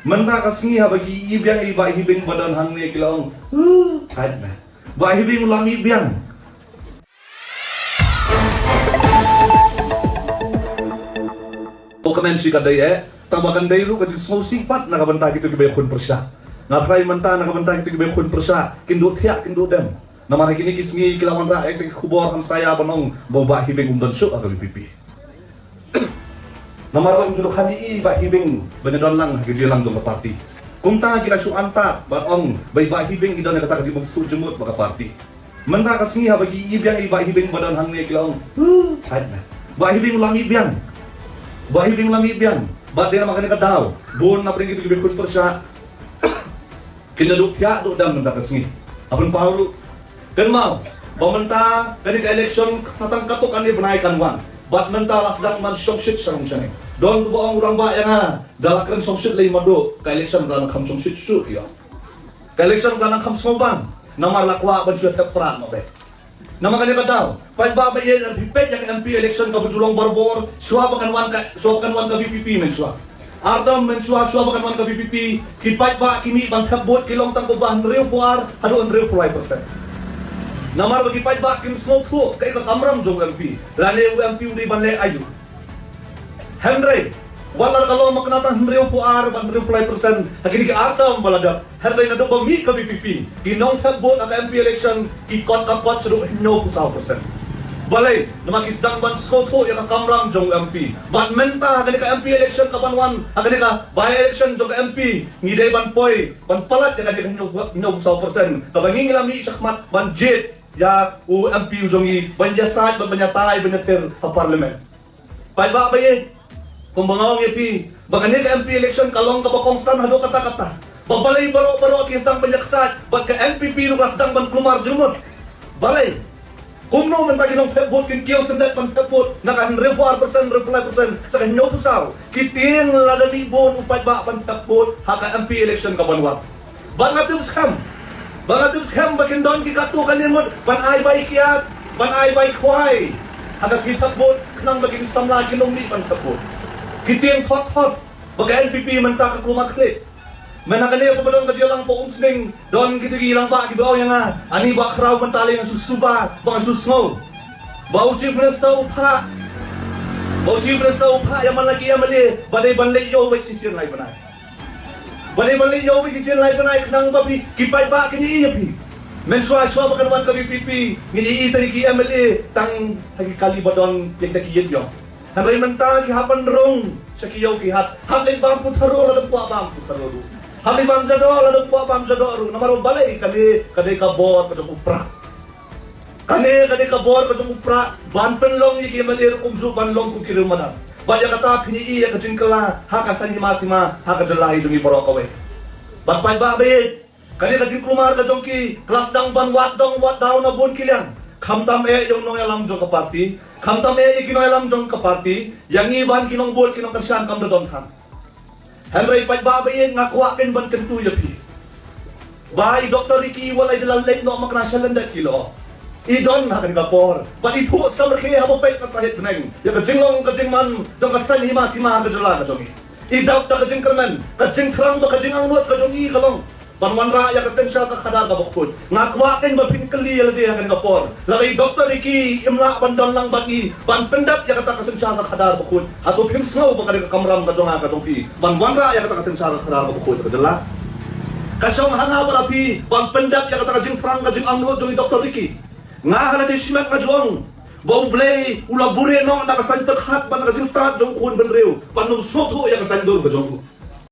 Menta kasngi ha bagi ibiang iba hibing badan hang ni kilong. Kait na. Ba hibing ulang ibiang. O kamen si kaday tabakan day ru kadi so sipat nakabanta gitu kibay kun persya. Ngatray menta nakabanta gitu kibay kun persya. Kindo tiak kindo dem. Naman kini kisngi kilawan ra ek kubor ham saya banong boba hibing umdan su agal pipi. Namarang juduk hani ba hibing banyadan lang gidilang dong party. Kung ta gila su anta barong bay ba hibing idan kata kadi magstu jemut baka party. Menta kasngi ha bagi ibiang iba hibing badan hang ni kilong. Kait na. Ba hibing ulang ibiang. Ba hibing ulang ibiang. Ba dia makanya kadaw. Bon na pring gitu kibay kun persya. Kinaduk ya do dam menta kasngi. Apun paulu kan mau, pementa dari ke election satang katuk kan dia benaikan wan. Bat menta lasdang man songsit sarung sini. Don tu orang ba yang dalakan songsit lagi madu ke election dalam kam songsit su ya. Ke election dalam kam soban. Nama lakwa ban sudah terperan no be. Nama kan dia kataw. Pai ba ba ye pipet yang MP election ka bujulong barbor, suwa bakan wan ka VPP men suwa. Ardam men suwa bakan wan ka VPP, kipai ba kimi bang kabot kilong tang kuban real puar, hadu on real pulai persen. Namar bagi paj ba kim sopo kay ka kamram jong MP lale MP udi banle ayu Henry walar kalau maknata Henry puar ban Henry pulai persen hakini ka artam balada Henry na do ba mi ka VPP ginong tagbot aka MP election ki kon ka pot sudo no pusaw persen balay namakisdang ban sopo ya ka kamram jong MP ban menta hakini ka MP election ka banwan hakini ka by election jong MP ngiday ban poy ban palat ya ka no pusaw persen kabanging lami sakmat ban jet ya MP ujongi banjasat banyatay banyatir sa parlimen. Pai ba baye kung bangawang EP bagani ka MP election kalong ka bakongsan hado kata-kata. Babalay baro kisang banyaksat bag ka MPP no kasdang ban klumar jumot. Balay kung no man tagi ng pebot kin kiyo sendet pan pebot naka 100% sa kanyo pusaw kiting ladani bon upay ba pan pebot haka MP election ka banwat. Bangatim scam Bangatim scam bakin doon kikatukan din mo ban ay bay kiyat ban ay bay kway hagas kitakbot kanang baging samla kinong pan takbot kitiyang hot baga NPP man ta kaklumaklit manakaliya pa ba doon kasi lang po umsning doon kitigilang ba kibaw yung nga ani ba kraw man tali ng susuba baka susngo bau chief minister upha yaman lagi yamali baday banlay yo wait sisir lay banay Balik-balik yo bisisir lay banay kanang babi kipay ba kini iya pi. Menswa bakan wan ka VPP ngini ita ki MLA tang hagi kalibadon yang takiyet yo. Hanay menta ki hapan rong sa kiyaw kihat. Hanay bang putaro la po bang putaro. Hanay bang jado la po bang jado namaro balay kani ka bot ka upra. Kani ka bot ka upra ban penlong ki MLA kum ju banlong ku kirumadan. Baya kata pini iya kajingkala haka sanyi masima haka jalahi jungi borokawe. Batpay babe kani kajing klumar ka jongki kelas dang ban wat daw na bon kilyang. Kamtam yung noyalam jong ka party, kamtam ginoyalam jong ka party, yang iban kinong bol kinong kasyan kam dodon kan. Henry pay babe ngakwa ken ban kentu yapi. Bay Dr. Ricky walay dalalek no maknasyalan dat kilo. Idon na kanina por. Bali po sa merkhe habo pay kasahit neng. Ya kajinglong kajingman dong kasan hima sima kajala kajongi. Idaw ta kajing kermen, kajing krang do kajing angnot kajongi kalong. Banwan ra ya kasensya ka kada ka bukod. Ngakwa ken babin kali ya dia kanina por. Lagi Dr. Ricky imla bandon lang bagi ban pendap ya kata kasensya ka kada bukod. Ato pimsno ba kanina kamram kajonga kajongi. Banwan ra ya kata kasensya ka kada bukod kajala. Kasyong hanga barapi ban pendap ya kata kajing krang kajing angnot jongi Dr. Ricky. Nga halade simak na jong bau blay ula bure no nakasantak hat ban nakajing start jong kun benreu panung soto yang kasandur ka jong